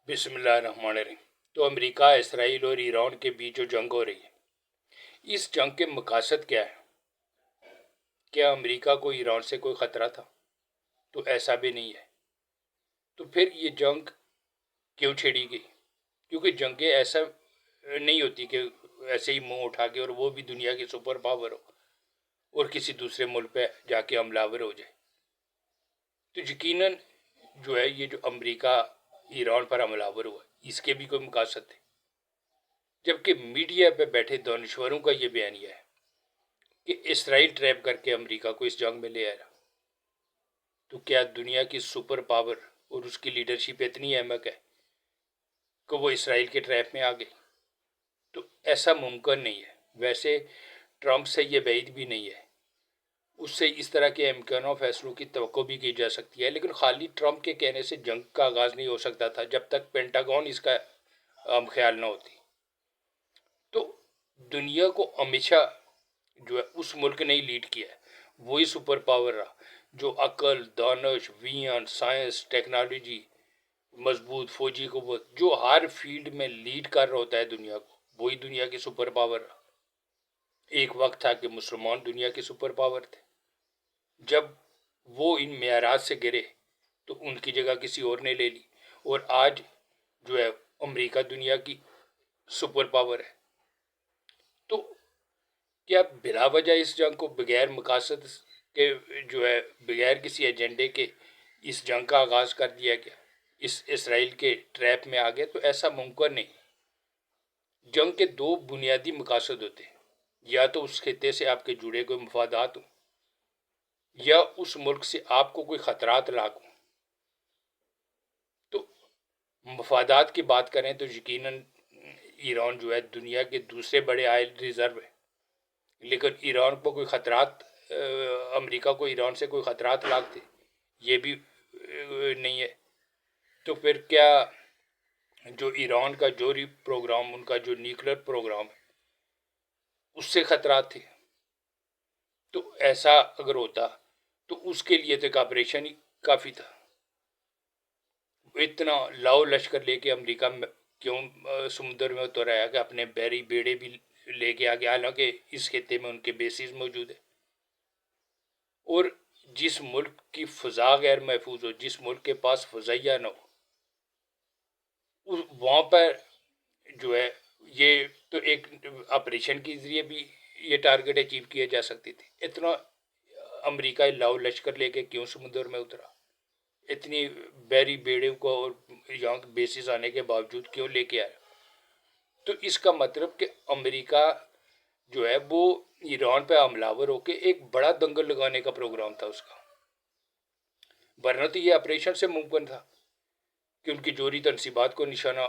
بسم اللہ الرحمن الرحیم۔ تو امریکہ، اسرائیل اور ایران کے بیچ جو جنگ ہو رہی ہے، اس جنگ کے مقاصد کیا ہے؟ کیا امریکہ کو ایران سے کوئی خطرہ تھا؟ تو ایسا بھی نہیں ہے۔ تو پھر یہ جنگ کیوں چھیڑی گئی؟ کیونکہ جنگیں ایسا نہیں ہوتی کہ ایسے ہی منہ اٹھا کے اور وہ بھی دنیا کی سپر پاور ہو اور کسی دوسرے ملک پہ جا کے حملہ آور ہو جائے۔ تو یقیناً جو ہے یہ جو امریکہ ایران پر حملہ آور ہوا، اس کے بھی کوئی مقاصد تھے، جبکہ میڈیا پہ بیٹھے دانشوروں کا یہ بیانیہ ہے کہ اسرائیل ٹریپ کر کے امریکہ کو اس جنگ میں لے آیا۔ تو کیا دنیا کی سپر پاور اور اس کی لیڈرشپ اتنی احمق ہے کہ وہ اسرائیل کے ٹریپ میں آ گئی؟ تو ایسا ممکن نہیں ہے۔ ویسے ٹرمپ سے یہ بعید بھی نہیں ہے، اس سے اس طرح کے امکانوں فیصلوں کی توقع بھی کی جا سکتی ہے، لیکن خالی ٹرمپ کے کہنے سے جنگ کا آغاز نہیں ہو سکتا تھا جب تک پینٹاگون اس کا خیال نہ ہوتی۔ تو دنیا کو ہمیشہ جو ہے اس ملک نے ہی لیڈ کیا ہے، وہی سپر پاور رہا جو عقل، دانش، ویان، سائنس، ٹیکنالوجی، مضبوط فوجی قوت، جو ہر فیلڈ میں لیڈ کر رہا ہوتا ہے دنیا کو، وہی دنیا کی سپر پاور رہا۔ ایک وقت تھا کہ مسلمان دنیا کے سپر پاور تھے، جب وہ ان معیارات سے گرے تو ان کی جگہ کسی اور نے لے لی، اور آج جو ہے امریکہ دنیا کی سپر پاور ہے۔ تو کیا بلا وجہ اس جنگ کو بغیر مقاصد کے جو ہے بغیر کسی ایجنڈے کے اس جنگ کا آغاز کر دیا گیا، اس اسرائیل کے ٹریپ میں آ گیا؟ تو ایسا ممکن نہیں۔ جنگ کے دو بنیادی مقاصد ہوتے ہیں، یا تو اس خطے سے آپ کے جڑے کوئی مفادات ہوں، یا اس ملک سے آپ کو کوئی خطرات لاحق ہوں۔ تو مفادات کی بات کریں تو یقیناً ایران جو ہے دنیا کے دوسرے بڑے آئل ریزرو ہے، لیکن ایران کو کوئی خطرات، امریکہ کو ایران سے کوئی خطرات لاحق تھے، یہ بھی نہیں ہے۔ تو پھر کیا جو ایران کا جوہری پروگرام، ان کا جو نیوکلیر پروگرام ہے، اس سے خطرات تھے؟ تو ایسا اگر ہوتا تو اس کے لیے تو ایک آپریشن ہی کافی تھا۔ اتنا لاؤ لشکر لے کے امریکہ میں کیوں سمندر میں اتر آیا کہ اپنے بحری بیڑے بھی لے کے آ گیا، حالانکہ اس خطے میں ان کے بیسز موجود ہیں۔ اور جس ملک کی فضا غیر محفوظ ہو، جس ملک کے پاس فضائیہ نہ ہو، وہاں پر جو ہے یہ تو ایک آپریشن کے ذریعے بھی یہ ٹارگٹ اچیو کیے جا سکتی تھی۔ اتنا امریکہ لاؤ لشکر لے کے کیوں سمندر میں اترا؟ اتنی بحری بیڑے کو اور یہاں بیسز آنے کے باوجود کیوں لے کے آیا؟ تو اس کا مطلب کہ امریکہ جو ہے وہ ایران پہ حملہ آور ہو کے ایک بڑا دنگل لگانے کا پروگرام تھا اس کا، ورنہ تو یہ آپریشن سے ممکن تھا کہ ان کی جوہری تنصیبات کو نشانہ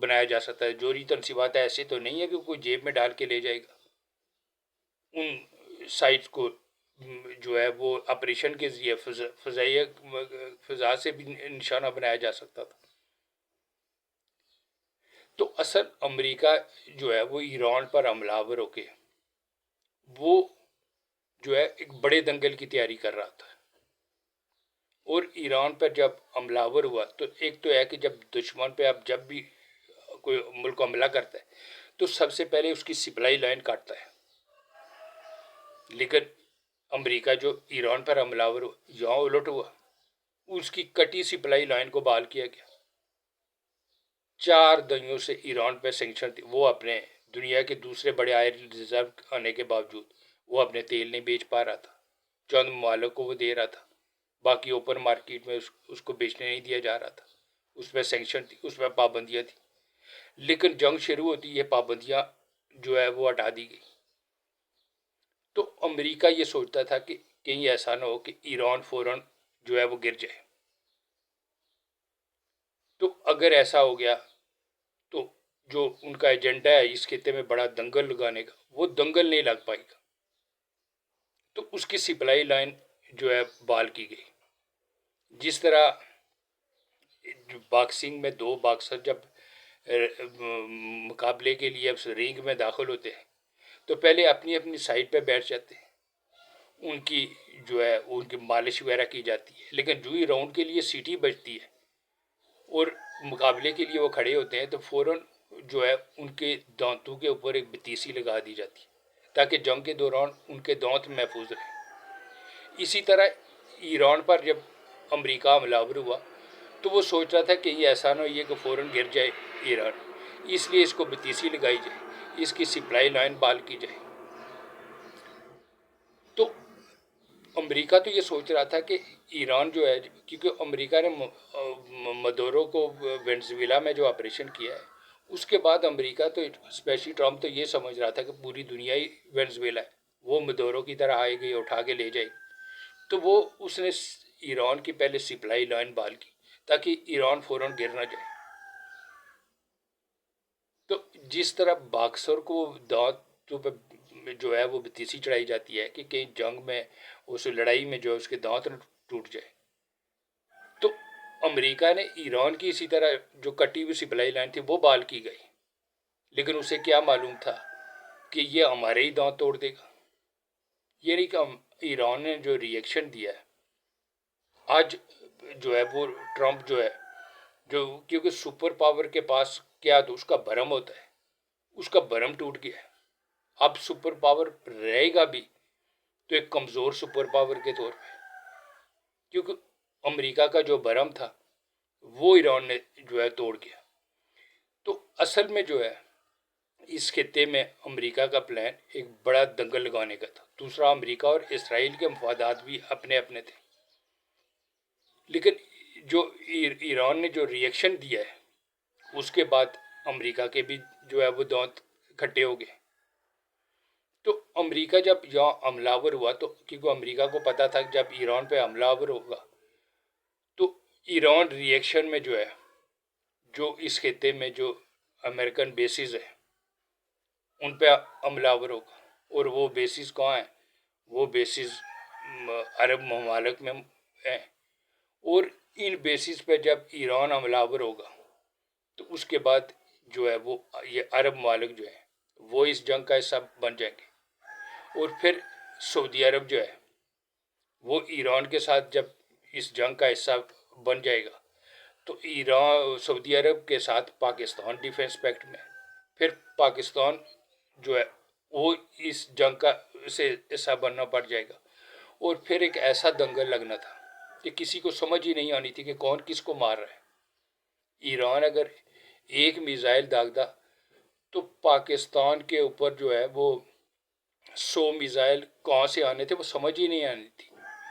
بنایا جا سکتا ہے۔ جوہری تنصیبات ایسے تو نہیں ہے کہ کوئی جیب میں ڈال کے لے جائے گا، ان سائٹس کو جو ہے وہ آپریشن کے ذریعے فضا سے بھی نشانہ بنایا جا سکتا تھا۔ تو اصل امریکہ جو ہے وہ ایران پر حملہ آور ہو کے وہ جو ہے ایک بڑے دنگل کی تیاری کر رہا تھا۔ اور ایران پر جب حملہ آور ہوا تو ایک تو ہے کہ جب دشمن پہ اب جب بھی کوئی ملک حملہ کرتا ہے تو سب سے پہلے اس کی سپلائی لائن کاٹتا ہے، لیکن امریکہ جو ایران پر حملہ آور ہوا یہاں الٹ ہوا، اس کی کٹی سپلائی لائن کو بحال کیا گیا۔ 4 دہائیوں سے ایران پہ سینکشن تھی، وہ اپنے دنیا کے دوسرے بڑے آئل ریزرو آنے کے باوجود وہ اپنے تیل نہیں بیچ پا رہا تھا، چند ممالک کو وہ دے رہا تھا، باقی اوپن مارکیٹ میں اس کو بیچنے نہیں دیا جا رہا تھا، اس پہ سینکشن تھی، اس پہ پابندیاں تھیں۔ لیکن جنگ شروع ہوتی، یہ پابندیاں جو ہے وہ ہٹا دی گئی۔ تو امریکہ یہ سوچتا تھا کہ کہیں ایسا نہ ہو کہ ایران فوراً جو ہے وہ گر جائے۔ تو اگر ایسا ہو گیا تو جو ان کا ایجنڈا ہے اس خطے میں بڑا دنگل لگانے کا، وہ دنگل نہیں لگ پائے گا۔ تو اس کی سپلائی لائن جو ہے بحال کی گئی۔ جس طرح باکسنگ میں 2 باکسر جب مقابلے کے لیے رنگ میں داخل ہوتے ہیں تو پہلے اپنی اپنی سائڈ پہ بیٹھ جاتے ہیں، ان کی جو ہے ان کی مالش وغیرہ کی جاتی ہے، لیکن جو ہی راؤنڈ کے لیے سیٹی بجتی ہے اور مقابلے کے لیے وہ کھڑے ہوتے ہیں تو فوراً جو ہے ان کے دانتوں کے اوپر ایک بتیسی لگا دی جاتی ہے تاکہ جنگ کے دوران ان کے دانت محفوظ رہیں. اسی طرح ایران پر جب امریکہ حملہ آور ہوا تو وہ سوچ رہا تھا کہ یہ ایسا نہ ہو یہ کہ فوراً گر جائے ایران، اس لیے اس کو بتیسی لگائی جائے، اس کی سپلائی لائن بحال کی جائے. تو امریکہ تو یہ سوچ رہا تھا کہ ایران جو ہے، کیونکہ امریکہ نے مدورو کو وینزویلا میں جو آپریشن کیا ہے اس کے بعد امریکہ تو اسپیشلی ٹرمپ تو یہ سمجھ رہا تھا کہ پوری دنیا ہی وینزویلا ہے، وہ مدورو کی طرح آئے گی اٹھا کے لے جائے گی. تو وہ اس نے ایران کی پہلے سپلائی لائن بحال کی تاکہ ایران فوراً گر نہ جائے. تو جس طرح باکسر کو دانت پہ جو ہے وہ بتیسی چڑھائی جاتی ہے کہ کہیں جنگ میں اس لڑائی میں جو ہے اس کے دانت نہ ٹوٹ جائے، تو امریکہ نے ایران کی اسی طرح جو کٹی ہوئی سپلائی لائن تھی وہ بحال کی گئی. لیکن اسے کیا معلوم تھا کہ یہ ہمارے ہی دانت توڑ دے گا. یہ نہیں کہ ایران نے جو ریئیکشن دیا ہے آج جو ہے وہ ٹرمپ جو ہے جو کیونکہ سپر پاور کے پاس کیا تو اس کا بھرم ہوتا ہے، اس کا بھرم ٹوٹ گیا ہے. اب سپر پاور رہے گا بھی تو ایک کمزور سپر پاور کے طور پہ، کیونکہ امریکہ کا جو بھرم تھا وہ ایران نے جو ہے توڑ گیا. تو اصل میں جو ہے اس خطے میں امریکہ کا پلان ایک بڑا دنگل لگانے کا تھا. دوسرا، امریکہ اور اسرائیل کے مفادات بھی اپنے اپنے تھے، لیکن جو ایران نے جو ریئیکشن دیا ہے اس کے بعد امریکہ کے بھی جو ہے وہ دانت کھٹے ہو گئے. تو امریکہ جب یہاں حملہ آور ہوا تو کیونکہ امریکہ کو پتا تھا کہ جب ایران پہ حملہ آور ہوگا تو ایران ریئیکشن میں جو ہے جو اس خطے میں جو امریکن بیسز ہیں ان پہ حملہ آور ہوگا. اور وہ بیسز کہاں ہیں؟ وہ بیسز عرب ممالک میں ہیں. اور ان بیسز پہ جب ایران حملہ آور ہوگا تو اس کے بعد جو ہے وہ یہ عرب ممالک جو ہیں وہ اس جنگ کا حصہ بن جائیں گے. اور پھر سعودی عرب جو ہے وہ ایران کے ساتھ جب اس جنگ کا حصہ بن جائے گا تو ایران سعودی عرب کے ساتھ پاکستان ڈیفنس پیکٹ میں، پھر پاکستان جو ہے وہ اس جنگ کا سے حصہ بننا پڑ جائے گا. اور پھر ایک ایسا دنگل لگنا تھا کہ کسی کو سمجھ ہی نہیں آنی تھی کہ کون کس کو مار رہا ہے. ایران اگر ایک میزائل داغتا تو پاکستان کے اوپر جو ہے وہ 100 میزائل کہاں سے آنے تھے وہ سمجھ ہی نہیں آنی تھی.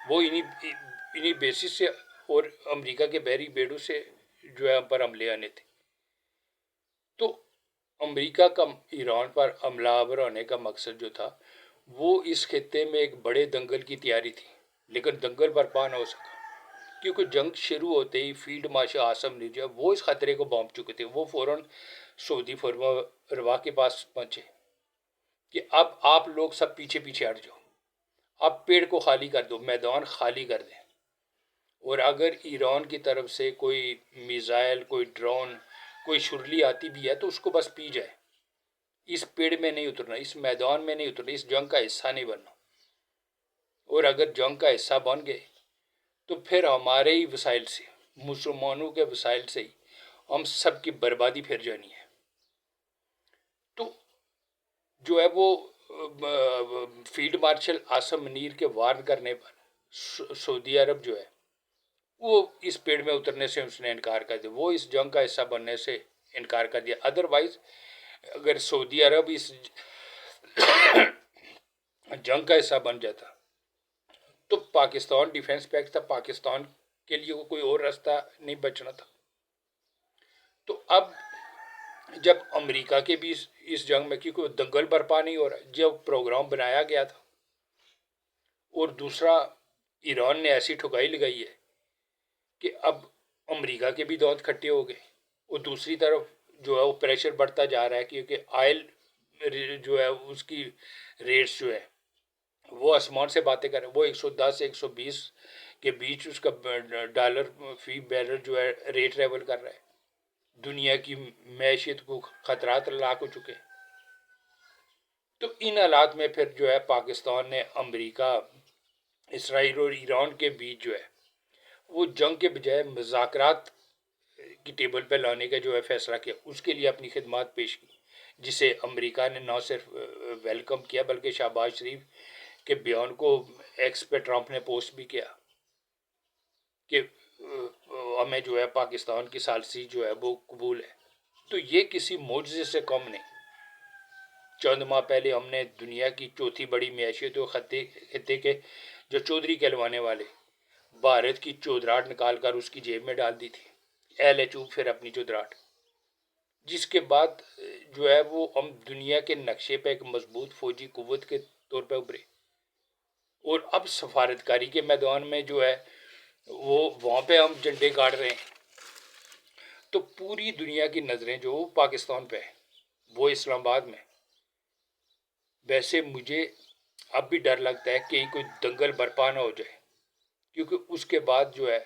وہ انہی بیسس سے اور امریکہ کے بحری بیڑوں سے جو ہے پر حملے آنے تھے. تو امریکہ کا ایران پر حملہ آور ہونے کا مقصد جو تھا وہ اس خطے میں ایک بڑے دنگل کی تیاری تھی، لیکن دنگل برپا نہ ہو سکا کیونکہ جنگ شروع ہوتے ہی فیلڈ مارشل عاصم منیر جو وہ اس خطرے کو بانپ چکے تھے. وہ فوراً سعودی فرما روا کے پاس پہنچے کہ اب آپ لوگ سب پیچھے پیچھے ہٹ جاؤ، اب پیڑ کو خالی کر دو، میدان خالی کر دیں. اور اگر ایران کی طرف سے کوئی میزائل، کوئی ڈرون، کوئی شرلی آتی بھی ہے تو اس کو بس پی جائے، اس پیڑ میں نہیں اترنا، اس میدان میں نہیں اترنا، اس جنگ کا حصہ نہیں بننا. اور اگر جنگ کا حصہ بن گئے تو پھر ہمارے ہی وسائل سے، مسلمانوں کے وسائل سے ہی ہم سب کی بربادی پھر جانی ہے. تو جو ہے وہ فیلڈ مارشل عاصم منیر کے وارن کرنے پر سعودی عرب جو ہے وہ اس پیڑ میں اترنے سے اس نے انکار کر دیا، وہ اس جنگ کا حصہ بننے سے انکار کر دیا. ادروائز اگر سعودی عرب اس جنگ کا حصہ بن جاتا تو پاکستان ڈیفنس پیکٹ تھا، پاکستان کے لیے کوئی اور راستہ نہیں بچنا تھا. تو اب جب امریکہ کے بھی اس جنگ میں کیونکہ دنگل برپا نہیں ہو رہا، جب پروگرام بنایا گیا تھا، اور دوسرا ایران نے ایسی ٹھکائی لگائی ہے کہ اب امریکہ کے بھی دانت کھٹے ہو گئے، اور دوسری طرف جو ہے وہ پریشر بڑھتا جا رہا ہے کیونکہ آئل جو ہے اس کی ریٹس جو ہے وہ آسمان سے باتیں کر رہے ہیں. وہ 110 سے 120 کے بیچ اس کا ڈالر فی بیرل جو ہے ریٹ لیول کر رہا ہے. دنیا کی معیشت کو خطرات لاحق ہو چکے. تو ان حالات میں پھر جو ہے پاکستان نے امریکہ، اسرائیل اور ایران کے بیچ جو ہے وہ جنگ کے بجائے مذاکرات کی ٹیبل پہ لانے کا جو ہے فیصلہ کیا، اس کے لیے اپنی خدمات پیش کی، جسے امریکہ نے نہ صرف ویلکم کیا بلکہ شہباز شریف کے بیان کو ایکس پہ ٹرمپ نے پوسٹ بھی کیا کہ ہمیں جو ہے پاکستان کی ثالثی جو ہے وہ قبول ہے۔ تو یہ کسی معجزے سے کم نہیں۔ چند ماہ پہلے ہم نے دنیا کی چوتھی بڑی معیشتوں خطے کے جو چودھری کہلوانے والے بھارت کی چودراہٹ نکال کر اس کی جیب میں ڈال دی تھی، اہل چوب پھر اپنی چودراہٹ، جس کے بعد جو ہے وہ ہم دنیا کے نقشے پہ ایک مضبوط فوجی قوت کے طور پہ ابھرے، اور اب سفارتکاری کے میدان میں جو ہے وہ وہاں پہ ہم جھنڈے گاڑ رہے ہیں۔ تو پوری دنیا کی نظریں جو پاکستان پہ ہے، وہ اسلام آباد میں۔ ویسے مجھے اب بھی ڈر لگتا ہے کہ کوئی دنگل برپا نہ ہو جائے، کیونکہ اس کے بعد جو ہے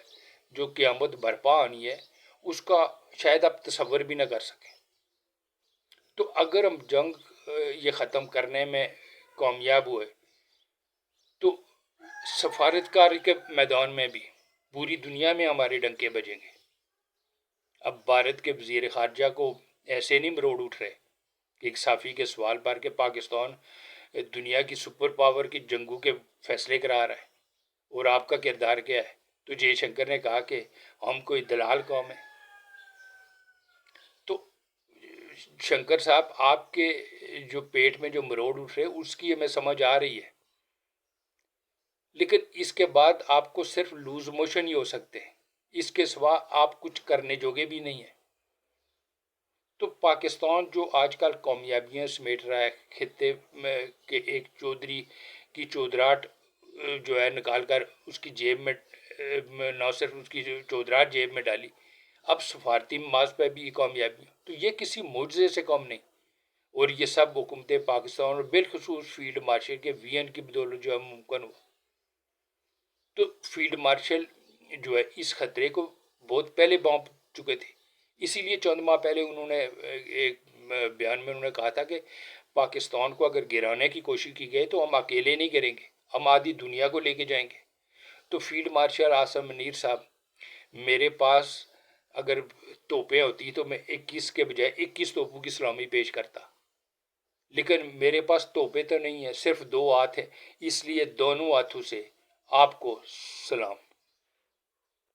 جو قیامت برپا آنی ہے اس کا شاید آپ تصور بھی نہ کر سکیں۔ تو اگر ہم جنگ یہ ختم کرنے میں کامیاب ہوئے تو سفارتکاری کے میدان میں بھی پوری دنیا میں ہمارے ڈنکے بجیں گے۔ اب بھارت کے وزیر خارجہ کو ایسے نہیں مروڑ اٹھ رہے کہ ایک صحافی کے سوال پر کہ پاکستان دنیا کی سپر پاور کی جنگوں کے فیصلے کرا رہا ہے اور آپ کا کردار کیا ہے، تو جے شنکر نے کہا کہ ہم کوئی دلال قوم ہیں۔ تو شنکر صاحب، آپ کے جو پیٹ میں جو مروڑ اٹھ رہے اس کی ہمیں سمجھ آ رہی ہے، لیکن اس کے بعد آپ کو صرف لوز موشن ہی ہو سکتے ہیں، اس کے سوا آپ کچھ کرنے جوگے بھی نہیں ہیں۔ تو پاکستان جو آج کل کامیابیاں سمیٹ رہا ہے خطے میں کہ ایک چودھری کی چودراہٹ جو ہے نکال کر اس کی جیب میں، نہ صرف اس کی چودراہٹ جیب میں ڈالی، اب سفارتی ماز پہ بھی کامیابی، تو یہ کسی معجزے سے کم نہیں۔ اور یہ سب حکومت پاکستان اور بالخصوص فیلڈ مارشل کے وی این کی بدولت جو ہے ممکن ہوا۔ تو فیلڈ مارشل جو ہے اس خطرے کو بہت پہلے بانپ چکے تھے، اسی لیے چند ماہ پہلے انہوں نے ایک بیان میں انہوں نے کہا تھا کہ پاکستان کو اگر گرانے کی کوشش کی گئی تو ہم اکیلے نہیں کریں گے، ہم آدھی دنیا کو لے کے جائیں گے۔ تو فیلڈ مارشل عاصم منیر صاحب، میرے پاس اگر توپیں ہوتی تو میں 21 کے بجائے 21 توپوں کی سلامی پیش کرتا، لیکن میرے پاس توپیں تو نہیں ہیں، صرف 2 ہاتھ ہیں، اس لیے دونوں ہاتھوں سے آپ کو سلام۔